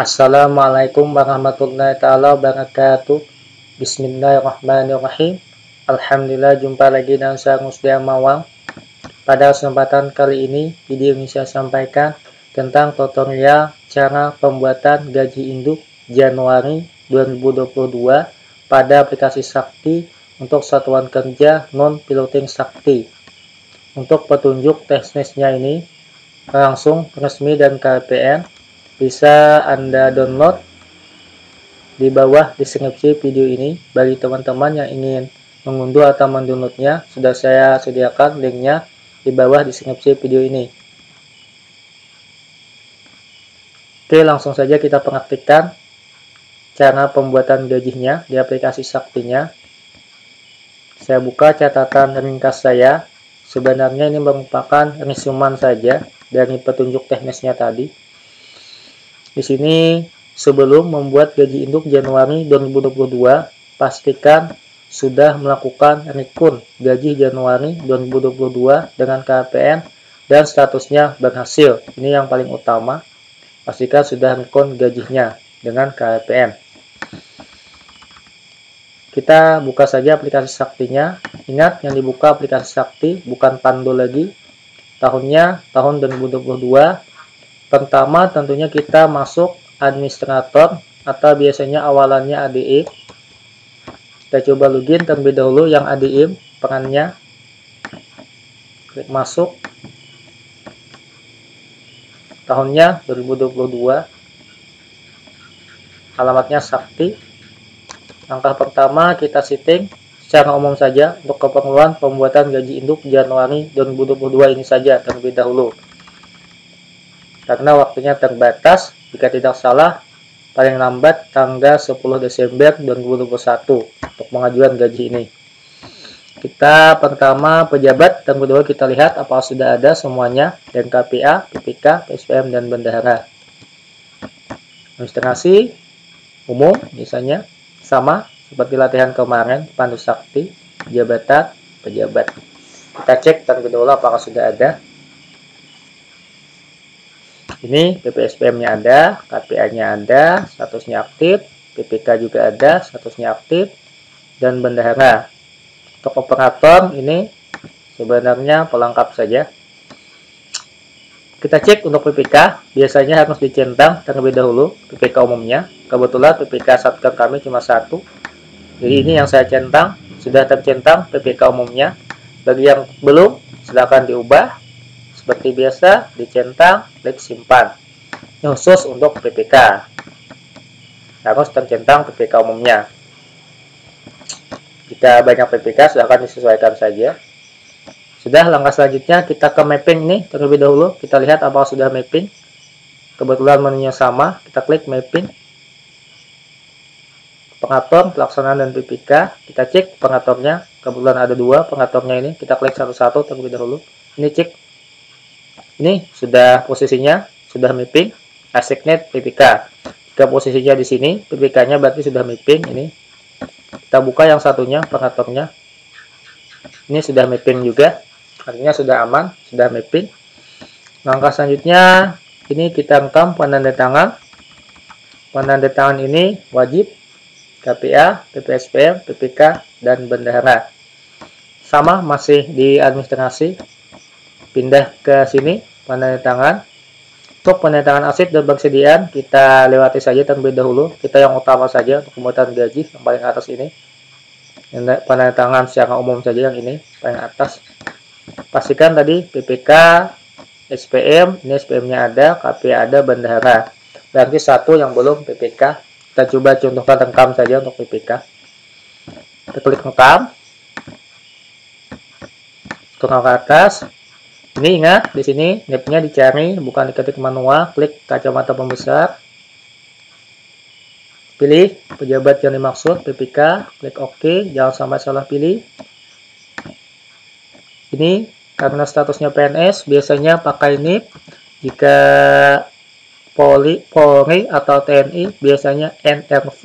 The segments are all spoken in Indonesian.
Assalamualaikum warahmatullahi taala wabarakatuh. Bismillahirrahmanirrahim. Alhamdulillah, jumpa lagi dengan saya Muslia Mawang. Pada kesempatan kali ini, video ini saya sampaikan tentang tutorial cara pembuatan gaji induk Januari 2022 pada aplikasi Sakti untuk satuan kerja non-piloting Sakti. Untuk petunjuk teknisnya ini langsung resmi dan KPN bisa Anda download di bawah deskripsi video ini. Bagi teman-teman yang ingin mengunduh atau mendownloadnya, sudah saya sediakan linknya di bawah deskripsi video ini. Oke, langsung saja kita praktikkan cara pembuatan gajinya di aplikasi Saktinya. Saya buka catatan ringkas saya. Sebenarnya ini merupakan resuman saja dari petunjuk teknisnya tadi. Di sini, sebelum membuat gaji induk Januari 2022, pastikan sudah melakukan rekun gaji Januari 2022 dengan KPN dan statusnya berhasil. Ini yang paling utama. Pastikan sudah rekun gajinya dengan KPN. Kita buka saja aplikasi Saktinya. Ingat, yang dibuka aplikasi Sakti bukan Pando lagi. Tahunnya tahun 2022. Pertama tentunya kita masuk administrator atau biasanya awalannya ADIM. Kita coba login terlebih dahulu yang ADIM perannya. Klik masuk. Tahunnya 2022. Alamatnya Sakti. Langkah pertama kita setting secara umum saja untuk keperluan pembuatan gaji induk Januari 2022 ini saja terlebih dahulu. Karena waktunya terbatas, jika tidak salah, paling lambat tanggal 10 Desember 2021 untuk pengajuan gaji ini. Kita pertama pejabat, dan kedua kita lihat apakah sudah ada semuanya, dan KPA, PPK, PSPM, dan bendahara. Administrasi umum, misalnya, sama seperti latihan kemarin, Pandu Sakti, jabatan, pejabat. Kita cek terlebih dahulu apakah sudah ada. Ini PPSPM-nya ada, KPA-nya ada, statusnya aktif, PPK juga ada, statusnya aktif, dan bendahara. Untuk operator ini sebenarnya pelengkap saja. Kita cek untuk PPK, biasanya harus dicentang terlebih dahulu PPK umumnya. Kebetulan PPK Satker kami cuma satu. Jadi ini yang saya centang, sudah tercentang PPK umumnya. Bagi yang belum, silakan diubah. Seperti biasa, dicentang, klik simpan. Ini khusus untuk PPK. Harus tercentang PPK umumnya. Jika banyak PPK, silakan disesuaikan saja. Sudah, langkah selanjutnya kita ke mapping nih. Terlebih dahulu, kita lihat apakah sudah mapping. Kebetulan menunya sama, kita klik mapping. Pengatur, pelaksanaan, dan PPK. Kita cek pengaturnya. Kebetulan ada dua pengaturnya ini. Kita klik satu-satu terlebih dahulu. Ini cek. Ini sudah posisinya, sudah mapping, assigned PPK. Jika posisinya di sini, PPK-nya berarti sudah mapping. Ini kita buka yang satunya, pengaturnya. Ini sudah mapping juga, artinya sudah aman, sudah mapping. Langkah selanjutnya, ini kita rekam penanda tangan. Penanda tangan ini wajib KPA, PPSPM, PPK, dan bendahara. Sama, masih di administrasi. Pindah ke sini, penanda tangan. Untuk penanda tangan arsip dan persediaan, kita lewati saja terlebih dahulu. Kita yang utama saja untuk pembuatan gaji, yang paling atas ini. Penanda tangan secara umum saja yang ini, paling atas. Pastikan tadi PPK, SPM, ini SPM-nya ada, KPA ada, bendahara. Berarti satu yang belum PPK. Kita coba contohkan rekam saja untuk PPK. Kita klik rekam. Turun ke atas. Ini ingat, di sini NIP-nya dicari, bukan diketik manual. Klik kacamata pembesar. Pilih pejabat yang dimaksud, PPK. Klik OK, jangan sampai salah pilih. Ini karena statusnya PNS, biasanya pakai NIP. Jika Polri atau TNI, biasanya NRV.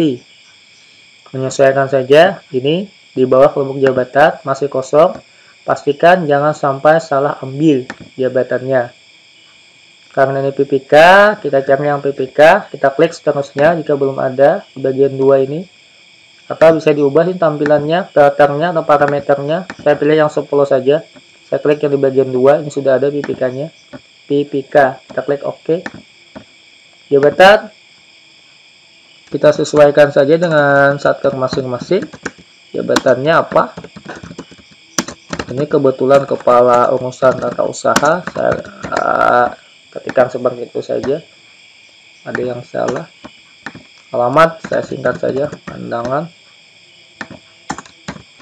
Menyesuaikan saja, ini di bawah kelompok jabatan, masih kosong. Pastikan jangan sampai salah ambil jabatannya. Karena ini PPK, kita cari yang PPK, kita klik seterusnya jika belum ada di bagian 2 ini. Atau bisa diubah tampilannya, filternya atau parameternya. Saya pilih yang 10 saja. Saya klik yang di bagian 2, ini sudah ada PPK-nya. PPK, kita klik OK. Jabatan kita sesuaikan saja dengan shortcut masing-masing. Jabatannya apa? Ini kebetulan kepala urusan tata usaha. Saya ketikkan seperti itu saja. Ada yang salah. Alamat saya singkat saja, pandangan.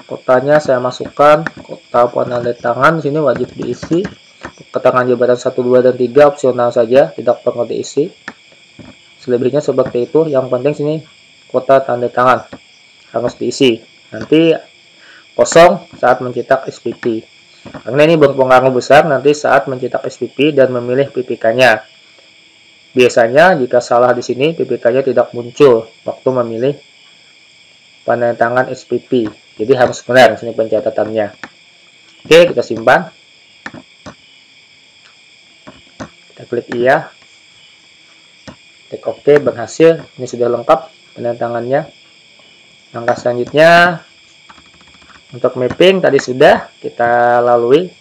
Kotanya saya masukkan kota penanda tangan. Di sini wajib diisi. Keterangan jabatan 1, 2, dan 3 opsional saja, tidak perlu diisi. Selebihnya seperti itu. Yang penting sini kota tanda tangan harus diisi. Nanti kosong saat mencetak SPP. Karena ini berpengaruh besar nanti saat mencetak SPP dan memilih PPK-nya. Biasanya jika salah di sini PPK-nya tidak muncul waktu memilih penandatangan SPP. Jadi harus benar di sini pencatatannya. Oke, kita simpan. Kita klik iya. Klik OK, berhasil. Ini sudah lengkap penandatangannya. Langkah selanjutnya untuk mapping tadi sudah kita lalui.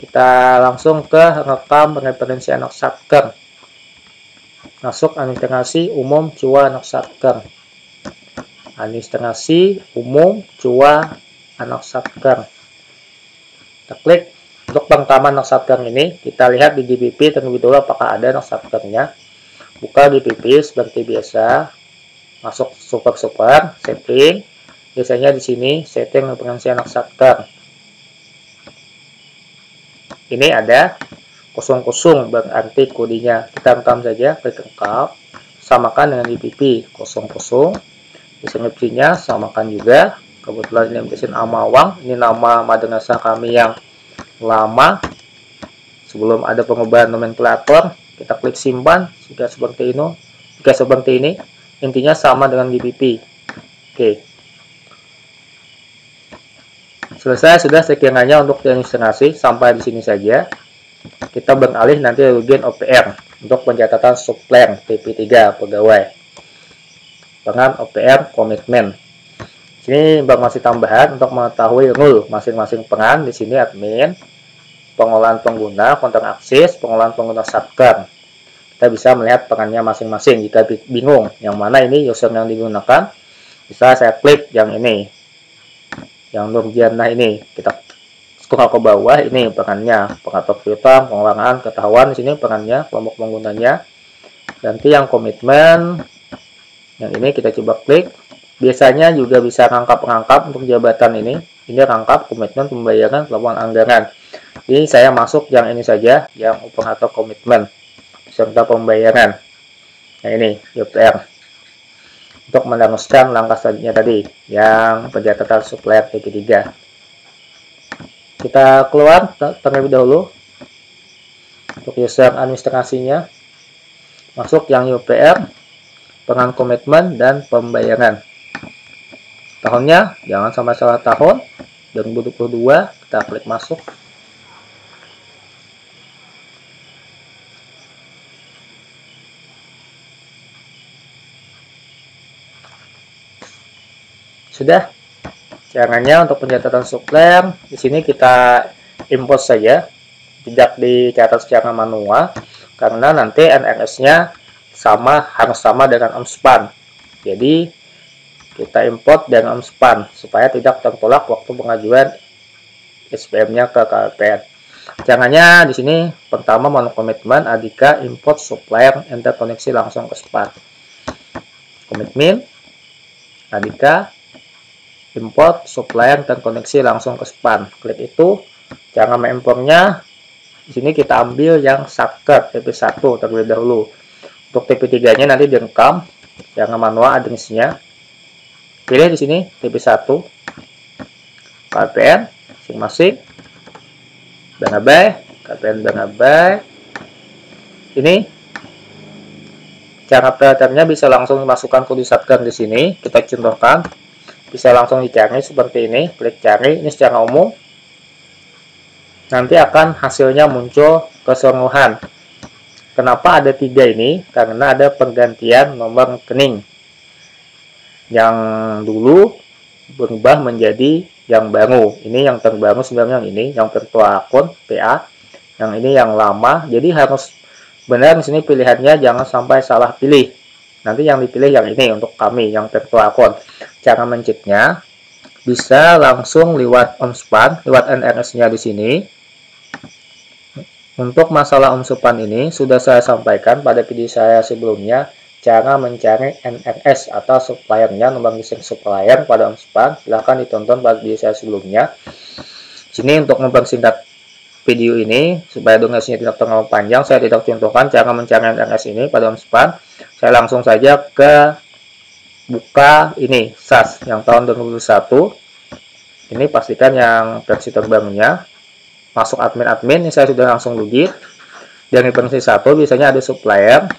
Kita langsung ke rekam referensi anak satker. Masuk administrasi umum CUA anak satker. Administrasi umum CUA anak satker. Kita klik. Untuk pertama anak satker ini, kita lihat di DPP terlebih dulu apakah ada anak satkernya. Buka DPP seperti biasa. Masuk super setting. Biasanya di sini setting referensi anak satker. Ini ada 00 berarti kodenya. Kita rekam saja, klik rekam. Samakan dengan DPP 00. Deskripsinya samakan juga. Kebetulan ini mesin Amawang. Ini nama madrasah kami yang lama sebelum ada pengubahan nomenklatur. Kita klik simpan jika seperti ini. Intinya sama dengan DPP. Oke. Selesai sudah sekiranya untuk administrasi. Sampai di sini saja. Kita beralih nanti ke bagian OPR untuk pencatatan subplan TP3 pegawai dengan OPR komitmen. Sini masih tambahan untuk mengetahui rule masing-masing peran. Di sini admin, pengolahan pengguna, konten akses, pengolahan pengguna satker. Kita bisa melihat perannya masing-masing. Jika bingung yang mana ini user yang digunakan, bisa saya klik yang ini, yang Nurjana ini. Kita scroll ke bawah, ini perannya, pengatur piutang, pengolahan, ketahuan. Di sini perannya, kelompok penggunanya. Nanti yang komitmen, yang ini kita coba klik. Biasanya juga bisa rangkap-rangkap untuk jabatan ini. Ini rangkap komitmen pembayaran pelaporan anggaran. Ini saya masuk yang ini saja, yang operator komitmen serta pembayaran. Nah ini UPR. Untuk meneruskan langkah selanjutnya tadi, yang pencatatan supplier TP3. Kita keluar terlebih dahulu. Untuk user administrasinya, masuk yang UPR, peran komitmen, dan pembayaran. Tahunnya jangan sampai salah tahun, 2022. Kita klik masuk. Sudah. Caranya untuk pencatatan supplier, di sini kita import saja, tidak dicatat secara manual karena nanti NRS-nya harus sama dengan OMSPAN. Jadi kita import dengan OMSPAN supaya tidak tertolak waktu pengajuan SPM-nya ke KPN. Caranya di sini pertama menu komitmen, Adika import supplier, enter koneksi langsung ke SPAN. Komitmen, Adika import supplier dan koneksi langsung ke SPAN. Klik itu. Cara mengimportnya di sini kita ambil yang satker TP1 terlebih dahulu. Untuk TP3-nya nanti direkam jangan manual address-nya. Pilih di sini TP1, KPN masing-masing, Bangabay, KPN Bangabay. Ini cara filternya bisa langsung dimasukkan kode satker di sini. Kita contohkan, bisa langsung dicari seperti ini. Klik cari, ini secara umum. nanti akan hasilnya muncul keseluruhan. Kenapa ada 3 ini? Karena ada penggantian nomor rekening. Yang dulu berubah menjadi yang baru. Ini yang terbaru sebenarnya, ini yang virtual akun PA. Yang ini yang lama. Jadi harus benar di sini pilihannya, jangan sampai salah pilih. Nanti yang dipilih yang ini untuk kami yang virtual akun. Cara menceknya bisa langsung lewat OmSpan, lewat NRS-nya di sini. Untuk masalah OmSpan ini sudah saya sampaikan pada video saya sebelumnya, cara mencari NRS atau suppliernya, nomor listrik supplier pada OmSpan. Silahkan ditonton pada video saya sebelumnya. Sini untuk mempersingkat video ini supaya durasinya tidak terlalu panjang, saya tidak contohkan cara mencari NRS ini pada OmSpan. Saya langsung saja ke buka ini SAS yang tahun 2021. Ini pastikan yang versi terbarunya. Masuk admin, ini saya sudah langsung login. Dan di versi 1 biasanya ada supplier.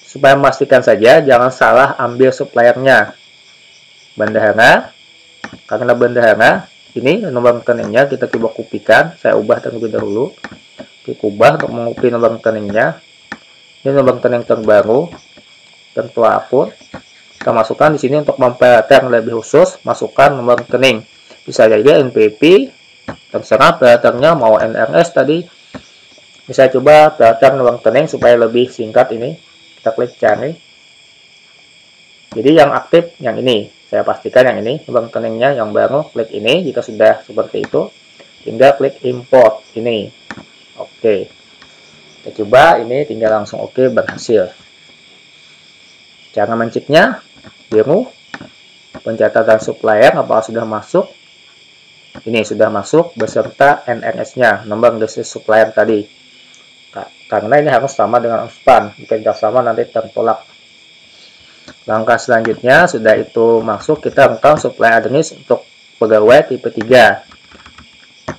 Supaya memastikan saja jangan salah ambil suppliernya. Bendahara, karena bendahara ini nomor rekeningnya kita coba kopikan. Saya ubah terlebih dahulu. Klik ubah untuk mengopi nomor rekeningnya. Ini nomor rekening terbaru, virtual akun. Kita masukkan di sini untuk memperhatikan lebih khusus, masukkan nomor rekening. Bisa jadi NPP, terserah operatornya mau NRS tadi. Bisa coba operator nomor rekening supaya lebih singkat ini. Kita klik cari. Jadi yang aktif yang ini. Saya pastikan yang ini nomor rekeningnya, yang baru klik ini. Jika sudah seperti itu, tinggal klik import ini. Oke. Kita coba ini, tinggal langsung oke, berhasil. Cara menceknya biru. Pencatatan supplier apakah sudah masuk? Ini sudah masuk beserta NRS-nya, nomor listrik supplier tadi. Karena ini harus sama dengan OmSpan. Jika tidak sama nanti tertolak. Langkah selanjutnya sudah itu masuk, kita rekam supplier address untuk pegawai tipe 3.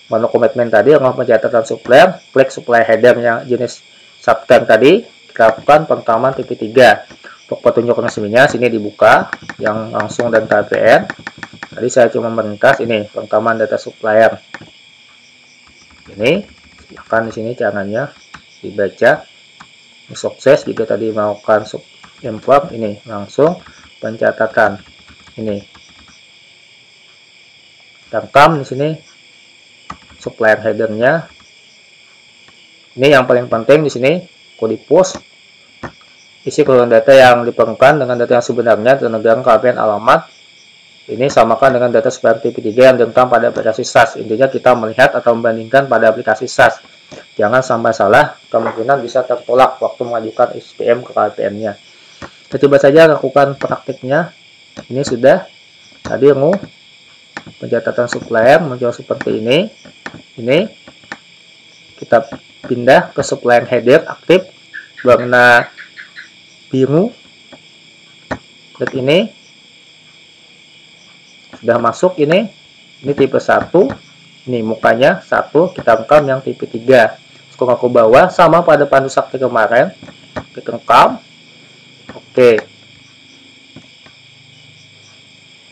Menu komitmen tadi, rumah pencatatan supplier, klik supplier header yang jenis subscribe tadi, lakukan perekaman tipe 3. Untuk petunjuk resminya sini dibuka, yang langsung dan KPN. Tadi saya cuma meringkas ini perekaman data supplier. Ini silahkan di sini caranya dibaca. Sukses jika tadi melakukan import, ini langsung pencatatan. Ini rekam di sini supplier headernya. Ini yang paling penting di sini kode post. Isi keseluruhan data yang diperlukan dengan data yang sebenarnya dan negara KPN alamat. Ini samakan dengan data supplier tipe 3 yang direkam pada aplikasi SAS. Intinya kita melihat atau membandingkan pada aplikasi SAS. Jangan sampai salah, kemungkinan bisa tertolak waktu mengajukan SPM ke KPN-nya. Kita coba saja lakukan praktiknya. Ini sudah. Tadi pencatatan supplier muncul seperti ini. Ini kita pindah ke supplier header aktif warna biru. Klik ini. Sudah masuk ini tipe 1. Ini mukanya 1, kita rekam yang tipe 3. Scroll ke bawah sama pada pandu sakti kemarin. Kita rekam. Oke.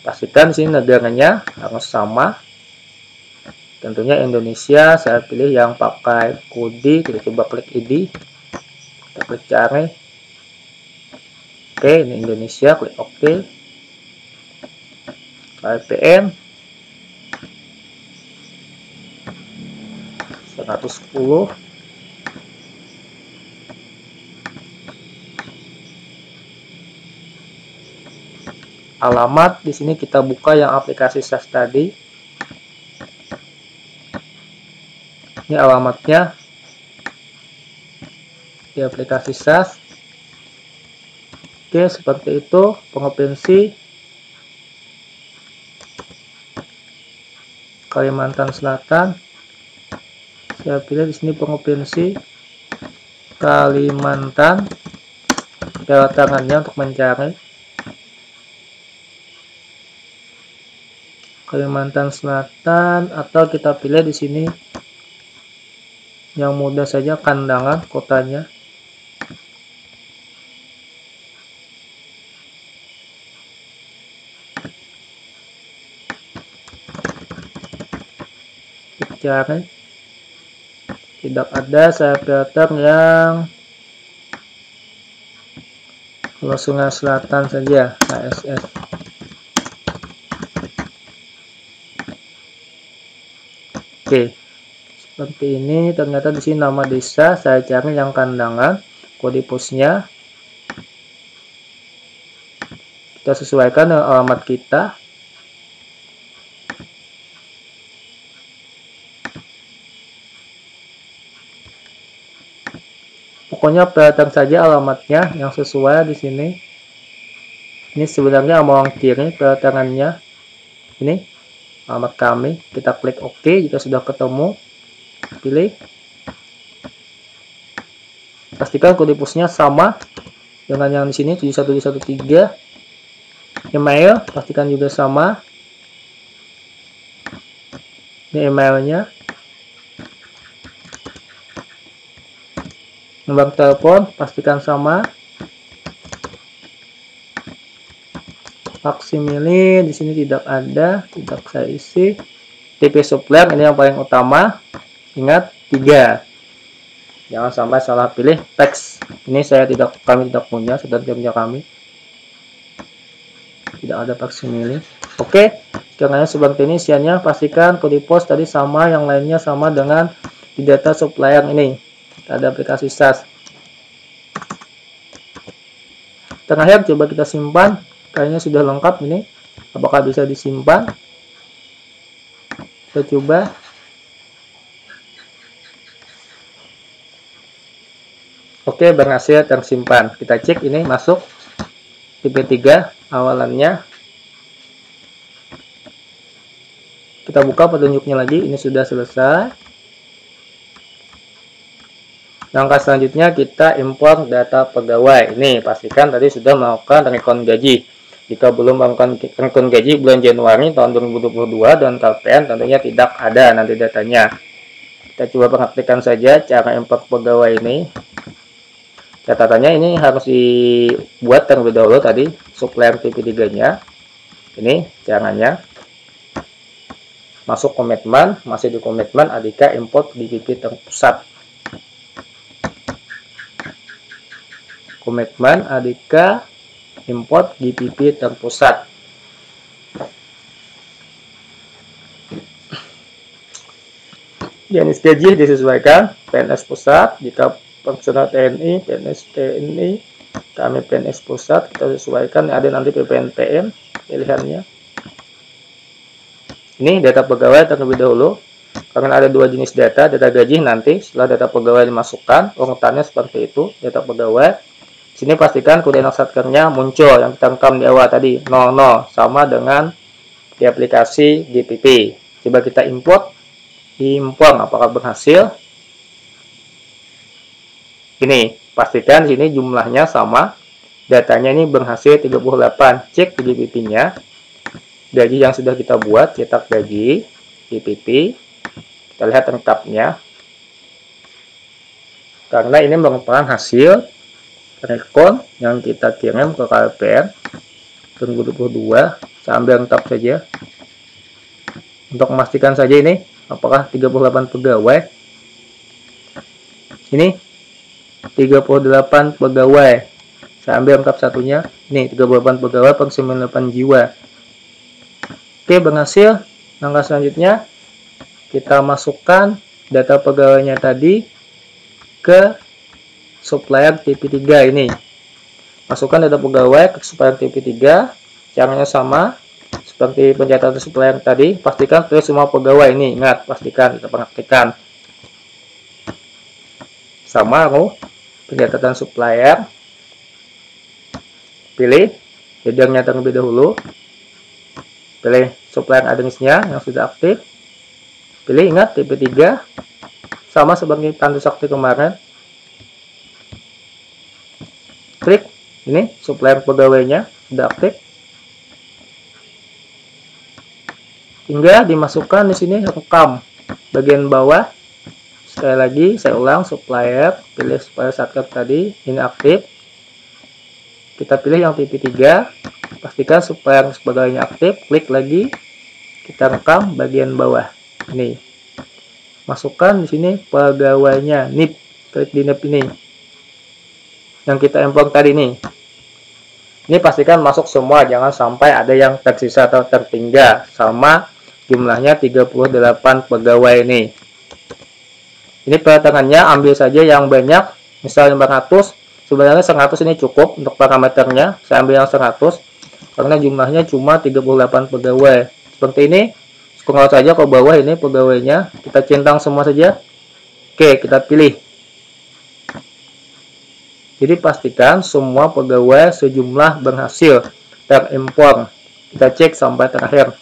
Pastikan di sini negaranya harus sama. Tentunya Indonesia, saya pilih yang pakai kode. Kita coba klik ID. Kita klik cari. Oke, ini Indonesia, klik oke. KPN 110. Alamat di sini kita buka yang aplikasi SAS tadi. Ini alamatnya di aplikasi SAS. Oke, seperti itu provinsi Kalimantan Selatan. Saya pilih di sini provinsi Kalimantan. Lewat tangannya untuk mencari Kalimantan Selatan, atau kita pilih di sini yang mudah saja Kandangan kotanya. Cari tidak ada. Saya filter yang Pulau Sungai Selatan saja, KSS. Oke, seperti ini. Ternyata di sini nama desa, saya cari yang kandangan, kode posnya kita sesuaikan dengan alamat kita. Pokoknya filter saja alamatnya yang sesuai di sini. Ini sebenarnya mau kiri filterannya. Ini alamat kami. Kita klik OK jika sudah ketemu. Pilih. Pastikan kode posnya sama dengan yang di sini 71713. Email pastikan juga sama. Ini emailnya. Nomor telepon pastikan sama. Faksimile di sini tidak ada, tidak saya isi. TP supplier ini yang paling utama. Ingat 3. Jangan sampai salah pilih teks. Ini kami tidak punya, sebenarnya kami tidak ada faksimile. Oke, caranya seperti ini isiannya. Pastikan kode pos tadi sama, yang lainnya sama dengan di data supplier ini. Ada aplikasi SAS. Terakhir coba kita simpan. Kayaknya sudah lengkap ini. Apakah bisa disimpan? Kita coba. Oke, berhasil tersimpan. Kita cek ini masuk tipe 3 awalannya. Kita buka petunjuknya lagi. Ini sudah selesai. Langkah selanjutnya kita import data pegawai. Ini pastikan tadi sudah melakukan rekon gaji. Jika belum melakukan rekon gaji bulan Januari tahun 2022 dan KPN tentunya tidak ada nanti datanya. Kita coba praktikkan saja cara import pegawai ini. Catatannya ini harus dibuat terlebih dahulu tadi supplier TP3-nya. Ini caranya. Masuk komitmen, masih di komitmen Adika import GPP terpusat. Komitmen Adika import GPP terpusat. Jenis gaji disesuaikan PNS pusat. Jika personal TNI, PNS TNI, kami PNS pusat, kita sesuaikan. Ada nanti PPNPM pilihannya. Ini data pegawai terlebih dahulu. Karena ada 2 jenis data gaji nanti setelah data pegawai dimasukkan, urutannya seperti itu, data pegawai. Sini pastikan kode satkernya muncul yang kita rekam di awal tadi 00 sama dengan di aplikasi GPP. Coba kita import apakah berhasil. Ini pastikan sini jumlahnya sama, datanya ini berhasil 38. Cek di GPP-nya gaji yang sudah kita buat, cetak gaji GPP. Kita lihat lengkapnya karena ini merupakan hasil rekon yang kita kirim ke KPN 2022. Saya ambil lengkap saja untuk memastikan saja ini apakah 38 pegawai. Ini 38 pegawai. Saya ambil lengkap satunya. Ini 38 pegawai per 98 jiwa. Oke, berhasil. Langkah selanjutnya kita masukkan data pegawainya tadi ke supplier TP3 ini. Masukkan data pegawai ke supplier TP3. Caranya sama seperti pencatatan supplier tadi. Pastikan pilih semua pegawai ini. Ingat, pastikan kita praktikkan. Sama pencatatan supplier. Pilih headernya terlebih dahulu. Pilih supplier address-nya yang sudah aktif. Pilih, ingat TP3 sama seperti Tandu Sakti kemarin. Klik ini supplier pegawainya sudah aktif. Tinggal dimasukkan di sini rekam bagian bawah. Sekali lagi saya ulang, supplier, pilih supplier satker tadi ini aktif. Kita pilih yang TP3, pastikan supplier pegawainya aktif. Klik lagi, kita rekam bagian bawah ini. masukkan di sini pegawainya, NIP, klik di NIP ini yang kita import tadi nih. Ini pastikan masuk semua, jangan sampai ada yang tersisa atau tertinggal, sama jumlahnya 38 pegawai ini. Ini perhitungannya, ambil saja yang banyak, misalnya 500, sebenarnya 100 ini cukup untuk parameternya, saya ambil yang 100, karena jumlahnya cuma 38 pegawai. Seperti ini, scroll saja ke bawah ini pegawainya, kita centang semua saja. Oke, kita pilih. Jadi pastikan semua pegawai sejumlah berhasil terimport. Kita cek sampai terakhir.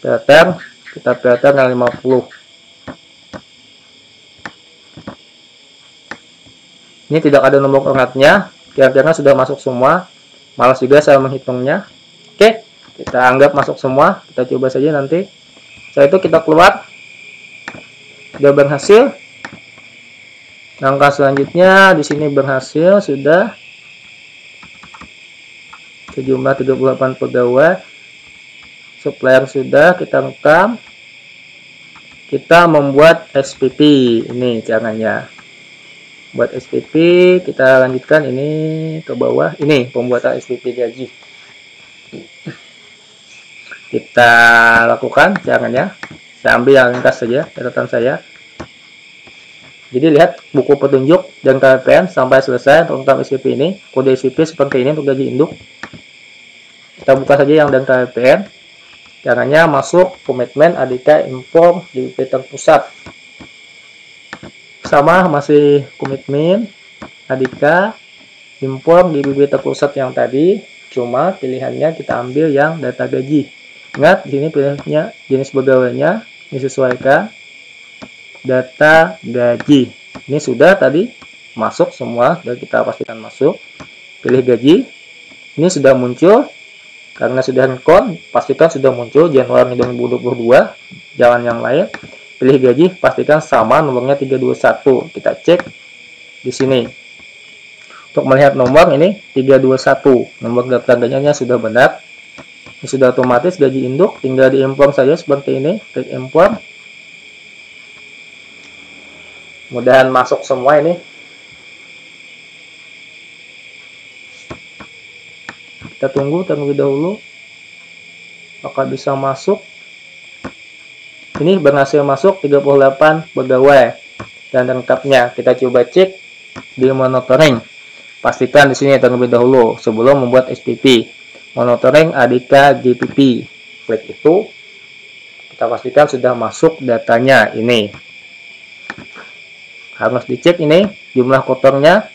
Kita filter yang 50. Ini tidak ada nomor urutnya, kira-kira sudah masuk semua. Malas juga saya menghitungnya. Oke, kita anggap masuk semua. Kita coba saja nanti. Setelah itu kita keluar. Sudah berhasil. Langkah selanjutnya di sini berhasil sudah sejumlah 38 pegawai. Supplier sudah kita rekam. Kita membuat SPP. Ini caranya. Buat SPP kita lanjutkan ini ke bawah. Ini pembuatan SPP gaji. Kita lakukan caranya. Saya ambil yang ringkas saja catatan saya. Jadi lihat buku petunjuk dan KPN sampai selesai tentang SPP ini. Kode SPP seperti ini untuk gaji induk. Kita buka saja yang dan KPN. Caranya masuk komitmen ADK import di BP terpusat. Sama masih komitmen ADK import di BP terpusat yang tadi. Cuma pilihannya kita ambil yang data gaji. Ingat di sini pilihannya jenis pegawainya disesuaikan. Data gaji ini sudah tadi masuk semua dan kita pastikan masuk. Pilih gaji, ini sudah muncul karena sudah record, pastikan sudah muncul Januari 2022, jangan yang lain. Pilih gaji, pastikan sama nomornya 321. Kita cek di sini untuk melihat nomor ini 321, nomor daftar gajinya sudah benar. Ini sudah otomatis gaji induk, tinggal diimport saja seperti ini. Klik import. Mudahan masuk semua ini. Kita tunggu terlebih dahulu. Apakah bisa masuk? Ini berhasil masuk 38 pegawai dan lengkapnya. Kita coba cek di monitoring. Pastikan di sini terlebih dahulu sebelum membuat SPP. Monitoring ADK GPP. Klik itu. Kita pastikan sudah masuk datanya ini. Harus dicek ini jumlah kotornya.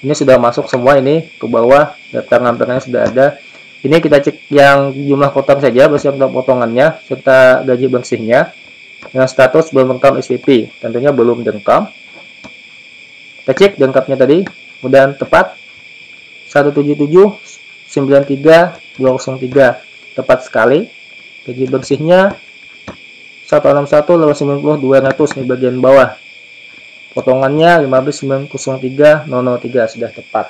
Ini sudah masuk semua ini ke bawah, daftar lampirannya sudah ada. Ini kita cek yang jumlah kotor saja beserta potongannya serta gaji bersihnya. Yang status belum lengkap SPP, tentunya belum lengkap. Kita cek lengkapnya tadi, mudahan tepat. 177.93.203 tepat sekali. Gaji bersihnya 161.90.200 di bagian bawah. Potongannya 15.903.003 sudah tepat.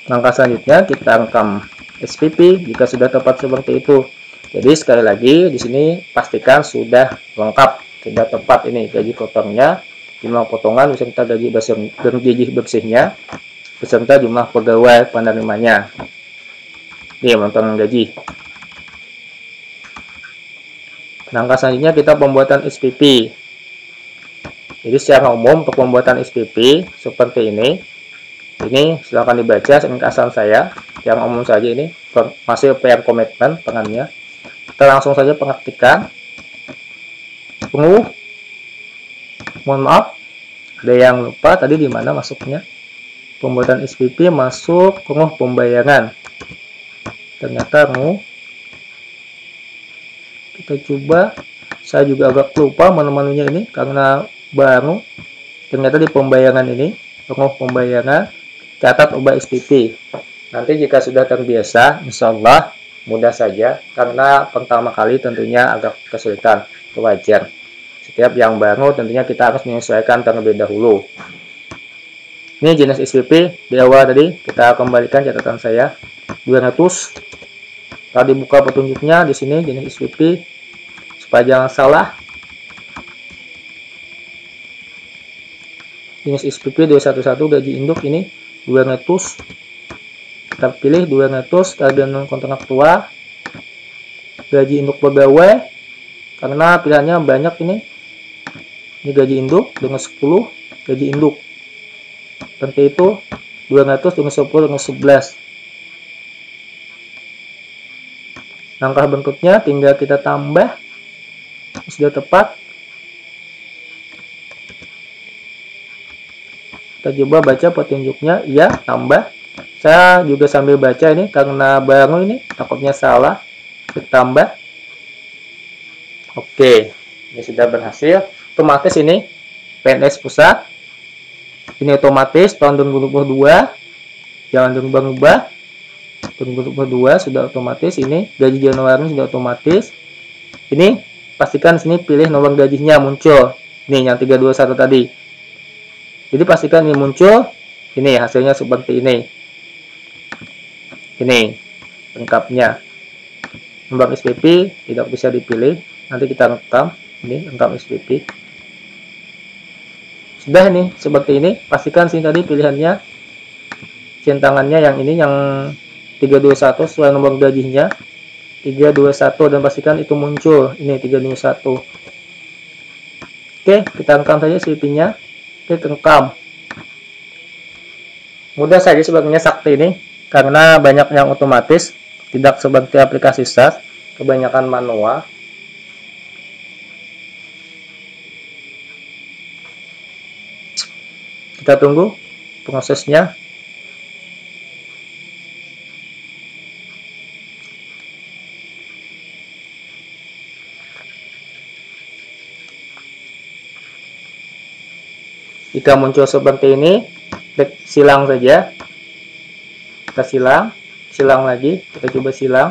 Langkah selanjutnya kita rekam SPP jika sudah tepat seperti itu. Jadi sekali lagi di sini pastikan sudah lengkap, sudah tepat ini gaji kotornya, jumlah potongan beserta gaji bersihnya, beserta jumlah pegawai penerimanya. Ini potongan gaji. Langkah selanjutnya kita pembuatan SPP. Jadi secara umum untuk pembuatan SPP seperti ini silakan dibaca ringkasan saya yang umum saja ini masih PR komitmen pengannya. Kita langsung saja praktikkan. Mohon maaf ada yang lupa tadi di mana masuknya. Pembuatan SPP masuk pembayaran. Ternyata kita coba, saya juga agak lupa menu-menunya ini karena baru. Ternyata di pembayaran ini pembayaran catat ubah SPP. Nanti jika sudah terbiasa, insya Allah mudah saja karena pertama kali tentunya agak kesulitan, wajar. Setiap yang baru tentunya kita harus menyesuaikan terlebih dahulu. Ini jenis SPP di awal tadi kita kembalikan catatan saya 200. Tadi buka petunjuknya di sini jenis SPP supaya jangan salah. Ini SPP 211 gaji induk ini 200. Kita pilih 200 tagihan kontraktual gaji induk pegawai karena pilihannya banyak ini. Ini gaji induk dengan 10 gaji induk. Seperti itu 200 dengan 10 dengan 11. Langkah berikutnya tinggal kita tambah. Sudah tepat. Kita coba baca petunjuknya. Iya, tambah. Saya juga sambil baca ini karena baru ini takutnya salah. Klik tambah. Oke, ini sudah berhasil. Otomatis ini PNS pusat. Ini otomatis tahun 2022. Jangan berubah-ubah. 2022 sudah otomatis. Ini gaji Januari sudah otomatis. Ini pastikan sini pilih nomor gajinya muncul. Ini yang 321 tadi. Jadi pastikan ini muncul. Ini hasilnya seperti ini. Ini lengkapnya. Nomor SPP tidak bisa dipilih. Nanti kita rekam. Ini rekam SPP. Sudah nih seperti ini. Pastikan sini tadi pilihannya. Centangannya yang ini yang 321 sesuai nomor gajinya. 321 dan pastikan itu muncul. Ini 321. Oke, kita rekam saja SPP-nya. Klik rekam. Mudah saja sebenarnya Sakti ini karena banyak yang otomatis, tidak seperti aplikasi SaaS, kebanyakan manual. Kita tunggu prosesnya. Jika muncul seperti ini, klik silang saja. Kita silang lagi, kita coba silang.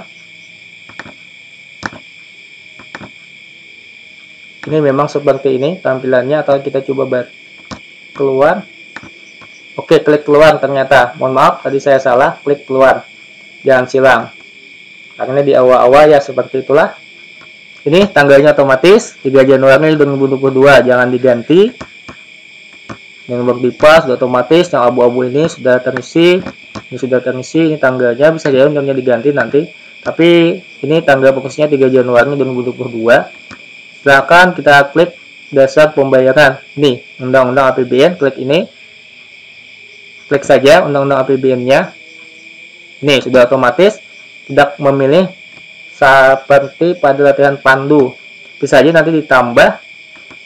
Ini memang seperti ini tampilannya, atau kita coba keluar. Oke, klik keluar ternyata. Mohon maaf, tadi saya salah, klik keluar. Jangan silang. Karena di awal-awal ya seperti itulah. Ini tanggalnya otomatis 3 Januari 2022, jangan diganti. Yang nomor dipas sudah otomatis, yang abu-abu ini sudah terisi, ini tanggalnya bisa jadi nomornya diganti nanti. Tapi ini tanggal fokusnya 3 Januari 2022. Silakan kita klik dasar pembayaran. Nih, undang-undang APBN, klik ini. Klik saja undang-undang APBN-nya. Ini sudah otomatis, tidak memilih seperti pada latihan pandu. Bisa aja nanti ditambah.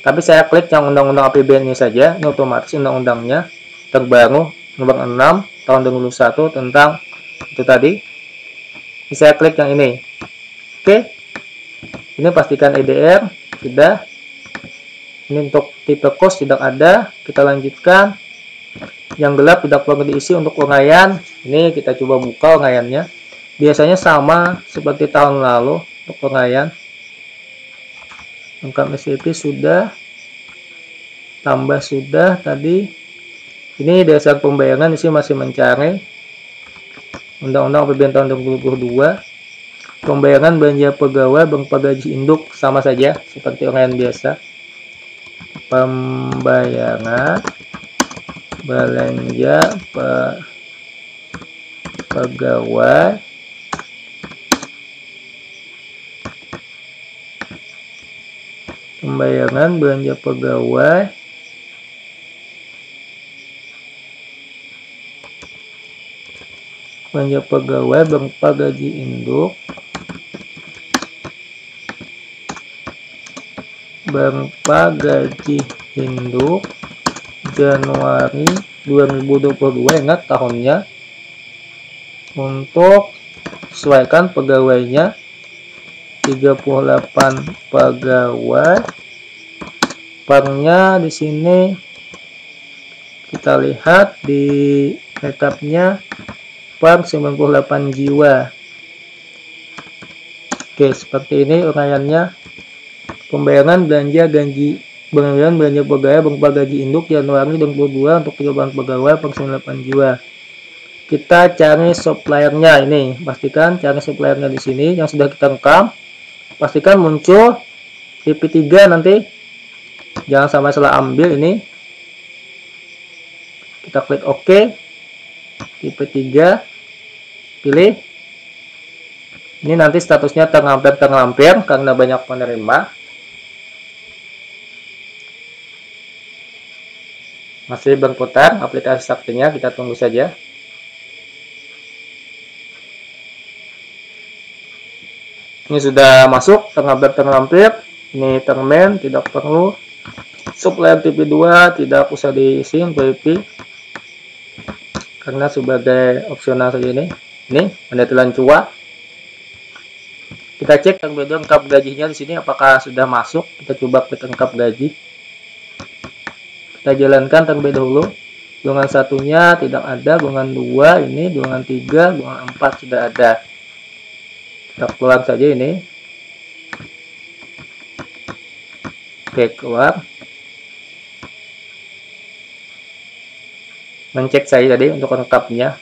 Tapi saya klik yang undang-undang APBN ini saja. Ini otomatis undang-undangnya terbaru nomor 6 tahun 2021 tentang itu tadi. Ini saya klik yang ini. Oke. Ini pastikan EDR sudah. Ini untuk tipe kos tidak ada. Kita lanjutkan. Yang gelap tidak perlu diisi untuk uraian. Ini kita coba buka uraiannya. Biasanya sama seperti tahun lalu untuk uraian. Lengkap SPP sudah, tambah sudah tadi. Ini dasar pembayaran di sini masih mencari undang-undang APBN tahun 2022. Pembayaran belanja pegawai berupa gaji induk sama saja seperti uraian biasa. Pembayaran belanja pegawai pembayaran belanja pegawai berupa gaji induk Januari 2022, ingat tahunnya, untuk sesuaikan pegawainya 38 pegawai. Pernya di sini kita lihat di rekapnya per 98 jiwa. Oke, seperti ini uraiannya. Pembayaran belanja pegawai berupa gaji induk Januari 2022 untuk 38 pegawai per 98 jiwa. Kita cari suppliernya ini. Pastikan cari suppliernya di sini yang sudah kita rekam. Pastikan muncul PP3 nanti jangan sampai salah ambil ini. Kita klik OK. PP3 pilih. Ini nanti statusnya terlampir karena banyak penerima. Masih berputar aplikasi saktinya, kita tunggu saja. Ini sudah masuk terlampir. Ini termen, tidak perlu. Supplier TV2 tidak usah diisi VIP karena sebagai opsional saja ini. Ini penetapan cuan. Kita cek terlebih dahulu lengkap gajinya di sini apakah sudah masuk. Kita coba klik lengkap gaji. Kita jalankan terlebih dahulu. Golongan satunya tidak ada, golongan 2 ini, golongan 3, golongan 4 sudah ada. Kita keluar saja ini. Oke, keluar. Mencek saya tadi untuk lengkapnya.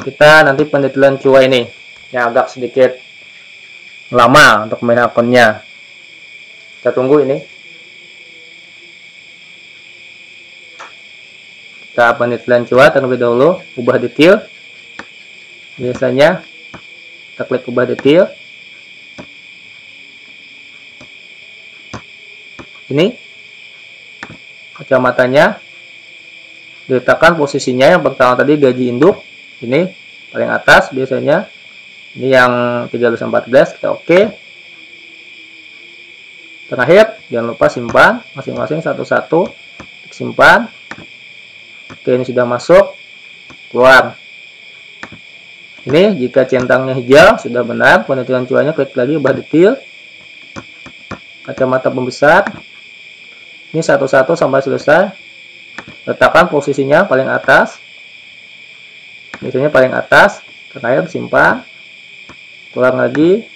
Kita nanti pendetalan cuan ini yang agak sedikit lama untuk main akunnya. Kita tunggu ini. Kita pendetalan cuan terlebih dahulu, ubah detail. Biasanya kita klik ubah detail. Ini kacamatanya diletakkan posisinya yang pertama tadi gaji induk ini paling atas biasanya, ini yang 1314 kita oke. Terakhir jangan lupa simpan masing-masing satu-satu, simpan. Oke, ini sudah masuk, keluar. Ini jika centangnya hijau sudah benar, penentuan cuannya klik lagi ubah detail, kacamata pembesar. Ini satu-satu sampai selesai. Letakkan posisinya paling atas, biasanya paling atas. Terakhir simpan, keluar lagi.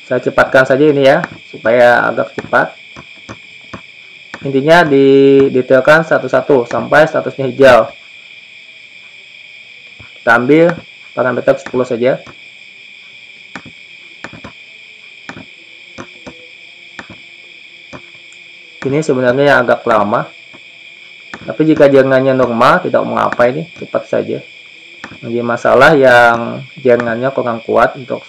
Saya cepatkan saja ini ya supaya agak cepat. Intinya didetailkan satu-satu sampai statusnya hijau. Kita ambil parameter 10 saja. Ini sebenarnya yang agak lama. Tapi jika jaringannya normal tidak mengapa, ini cepat saja. Jadi masalah yang jaringannya kurang kuat untuk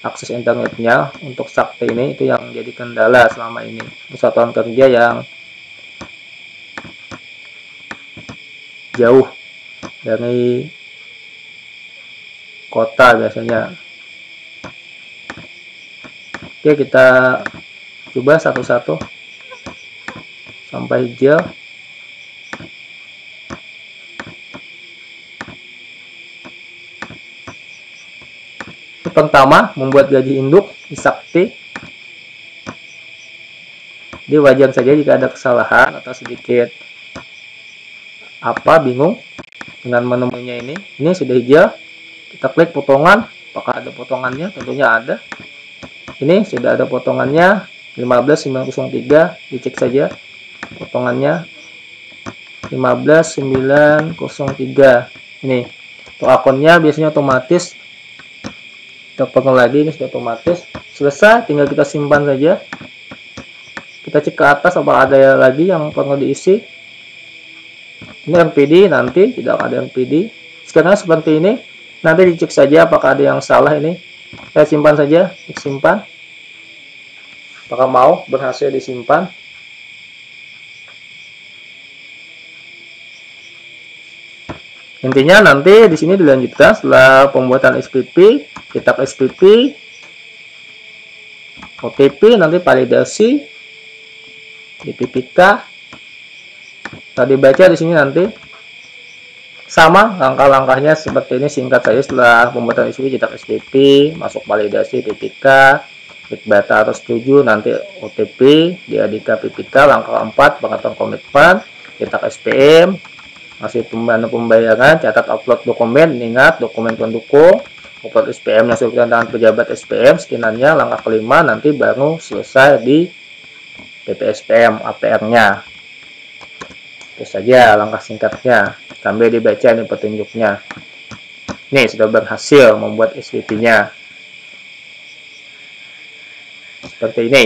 akses internetnya, untuk sakti ini itu yang jadi kendala selama ini. Satuan kerja yang jauh dari kota biasanya. Oke, kita coba satu-satu sampai hijau. Pertama, membuat gaji induk di sakti. Jadi wajar saja jika ada kesalahan atau sedikit bingung dengan menemunya ini. Ini sudah hijau. Kita klik potongan, apakah ada potongannya? Tentunya ada. Ini sudah ada potongannya 15903, dicek saja potongannya 15903. Ini untuk akunnya biasanya otomatis. Kita potong lagi, ini sudah otomatis selesai, tinggal kita simpan saja. Kita cek ke atas apa ada lagi yang perlu diisi. Ini NPD, nanti tidak ada NPD. Sekarang seperti ini, nanti dicek saja apakah ada yang salah. Ini saya simpan saja, simpan. Apakah mau berhasil disimpan? Intinya nanti di sini dilanjutkan setelah pembuatan SPP, kita SPP, OTP, nanti validasi di PPK. Tadi baca di sini nanti sama langkah-langkahnya seperti ini, singkat saja. Setelah pembuatan SPP, cetak SPP, masuk validasi PPK, big data atau setuju, nanti OTP, diadika PPK. Langkah 4 pengaturan komitmen, cetak SPM, masih pembayaran, catat upload dokumen, ingat dokumen pendukung, upload SPM yang sudah tangan pejabat SPM, sekinannya. Langkah kelima nanti baru selesai di PPSPM APR-nya. Itu saja langkah singkatnya, sambil dibaca nih petunjuknya. Nih, sudah berhasil membuat SPP-nya. Seperti ini.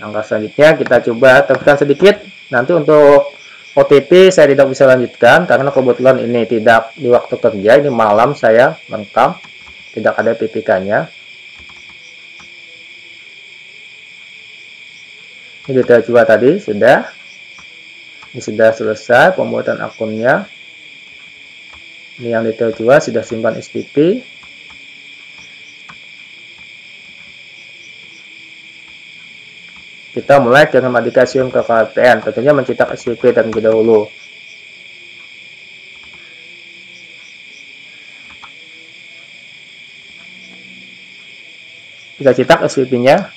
Langkah selanjutnya kita coba tekan sedikit. Nanti untuk OTP saya tidak bisa lanjutkan karena kebetulan ini tidak di waktu kerja, ini malam saya merekam, tidak ada PPK-nya. Ini detail coba tadi sudah. Ini sudah selesai pembuatan akunnya. Ini yang detail coba sudah simpan SPP. Kita mulai dengan modifikasi ke VPN, tentunya mencetak SPP terlebih dahulu. Kita cetak SPP-nya.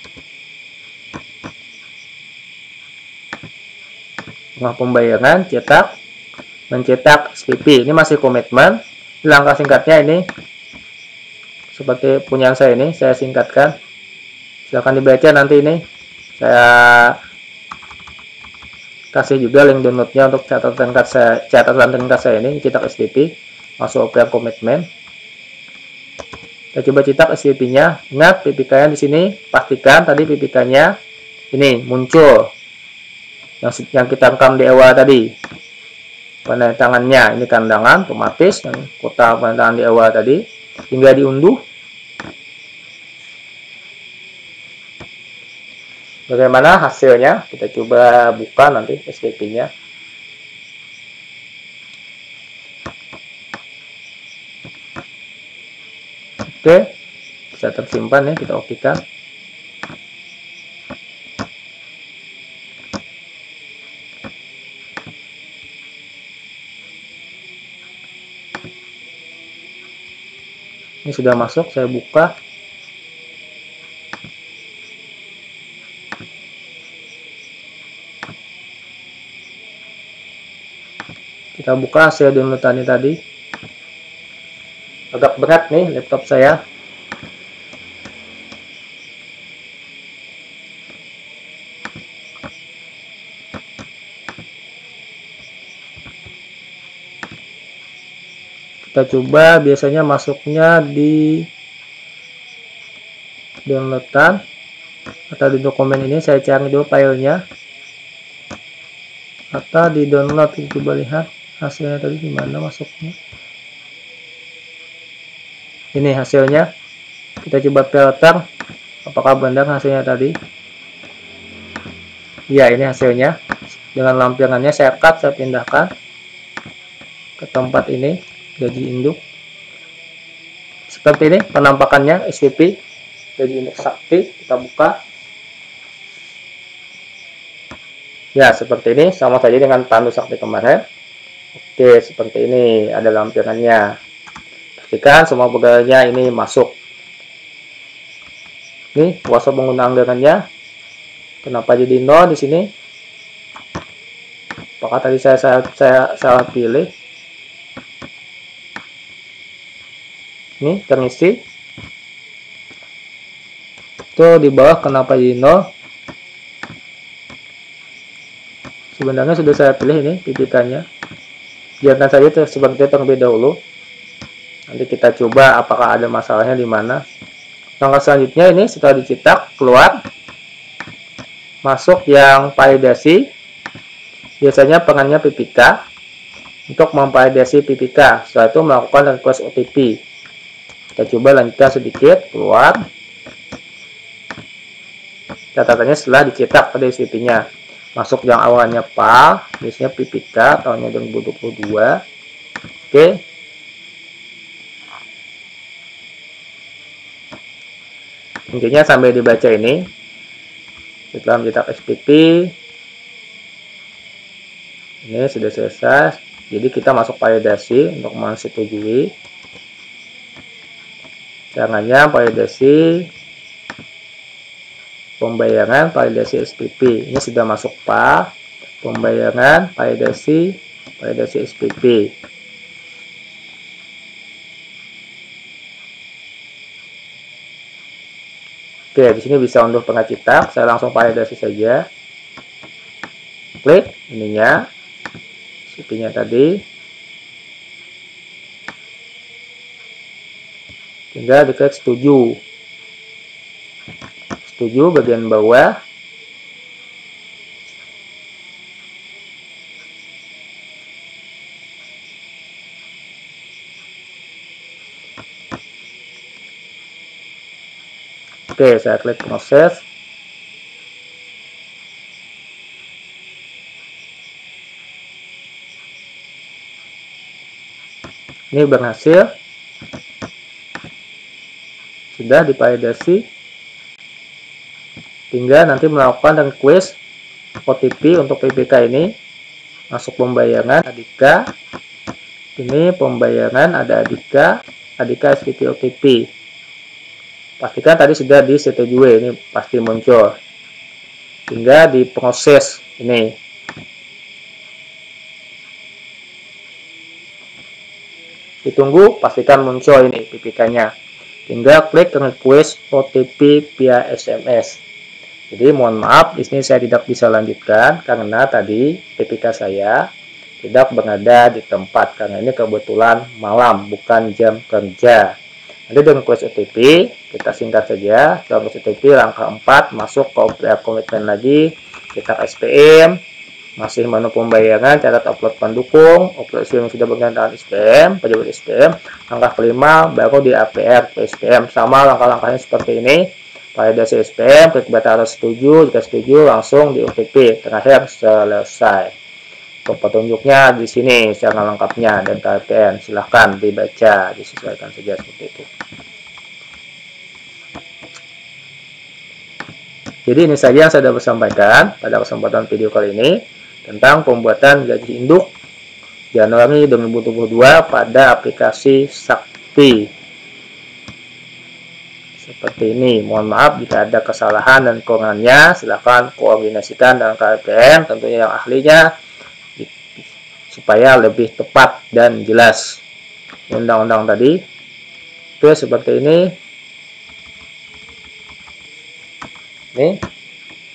Nah, pembayaran, cetak, mencetak SPP. Ini masih komitmen. Langkah singkatnya ini seperti punya saya ini, saya singkatkan. Silahkan dibaca nanti ini. Saya kasih juga link downloadnya untuk catatan ringkas saya ini, cetak SPP, masuk OPR komitmen. Kita coba cetak SPP-nya. Ingat PPK-nya di sini, pastikan tadi PPK-nya ini muncul yang kita rekam di awal tadi. Penandatangannya ini kandangan otomatis yang kota penandatangan di awal tadi, hingga diunduh. Bagaimana hasilnya? Kita coba buka nanti SPP-nya. Oke, bisa tersimpan ya, kita okekan. Ini sudah masuk, saya buka. Kita buka hasil downloadannya tadi. Agak berat nih laptop saya. Kita coba, biasanya masuknya di downloadan atau di dokumen ini. Saya cari dulu filenya atau di download. Coba lihat hasilnya tadi di mana masuknya. Ini hasilnya. Kita coba filter apakah benar hasilnya tadi. Ya, ini hasilnya. Dengan lampirannya saya cut, saya pindahkan ke tempat ini, gaji induk. Seperti ini penampakannya SPP gaji induk sakti. Kita buka. Ya, seperti ini, sama saja dengan Pandu Sakti kemarin. Oke, seperti ini ada lampirannya. Pastikan semua pegawainya ini masuk. Ini kuasa pengguna anggarannya. Kenapa jadi 0 di sini? Apakah tadi saya salah pilih? Ini terisi. Itu di bawah kenapa jadi 0? Sebenarnya sudah saya pilih ini PPK-nya. Biarkan saja seperti itu terlebih dahulu. Nanti kita coba apakah ada masalahnya di mana. Langkah selanjutnya ini setelah dicetak, keluar, masuk yang validasi. Biasanya perannya PPK untuk memvalidasi PPK. Setelah itu melakukan request OTP. Kita coba lanjutkan sedikit, keluar. Catatannya setelah dicetak pada SPP-nya. Masuk yang awalnya PAL, biasanya PPK tahunnya 2022. Oke. Intinya sambil dibaca ini. Setelah mencetak SPP, ini sudah selesai. Jadi kita masuk validasi untuk menyetujui. Caranya validasi pembayaran, validasi SPP. Ini sudah masuk PA, pembayaran, validasi SPP. Oke, di sini bisa unduh pengacetak. Saya langsung validasi saja. Klik ininya, SPP-nya tadi. tinggal diklik setuju. Setuju bagian bawah. Oke, saya klik proses. Ini berhasil. Sudah divalidasi. Tinggal nanti melakukan request OTP untuk PPK ini. Masuk pembayaran Adika. Ini pembayaran ada Adika SPT OTP. Pastikan tadi sudah disetujui, ini pasti muncul. Tinggal diproses ini. Ditunggu, pastikan muncul ini PPK-nya. Tinggal klik request OTP via SMS. Jadi mohon maaf, di sini saya tidak bisa lanjutkan karena tadi PPK saya tidak berada di tempat karena ini kebetulan malam, bukan jam kerja. Nanti dengan request OTP kita singkat saja. Setelah request OTP langkah 4 masuk ke OPR komitmen lagi, kita SPM, masih menu pembayaran, catat upload pendukung, upload SPM yang sudah bergantian SPM, pejabat SPM. Langkah kelima baru di APR ke SPM, sama langkah-langkahnya seperti ini. Validasi SPM, klik batal setuju, jika setuju langsung di OTP, terakhir selesai. Untuk petunjuknya di sini secara lengkapnya dan KPN, silahkan dibaca, disesuaikan saja seperti itu. Jadi ini saja yang saya dapat sampaikan pada kesempatan video kali ini tentang pembuatan gaji induk Januari 2022 pada aplikasi Sakti. Seperti ini. Mohon maaf jika ada kesalahan dan kekurangannya, silahkan koordinasikan dengan KPN, tentunya yang ahlinya, supaya lebih tepat dan jelas undang-undang tadi. Oke, seperti ini. Ini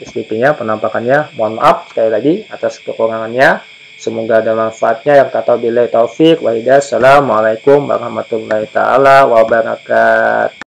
SPP-nya, penampakannya. Mohon maaf sekali lagi atas kekurangannya. Semoga ada manfaatnya. Yang kata billahi taufik wa hidayah. Assalamualaikum warahmatullahi taala wabarakatuh.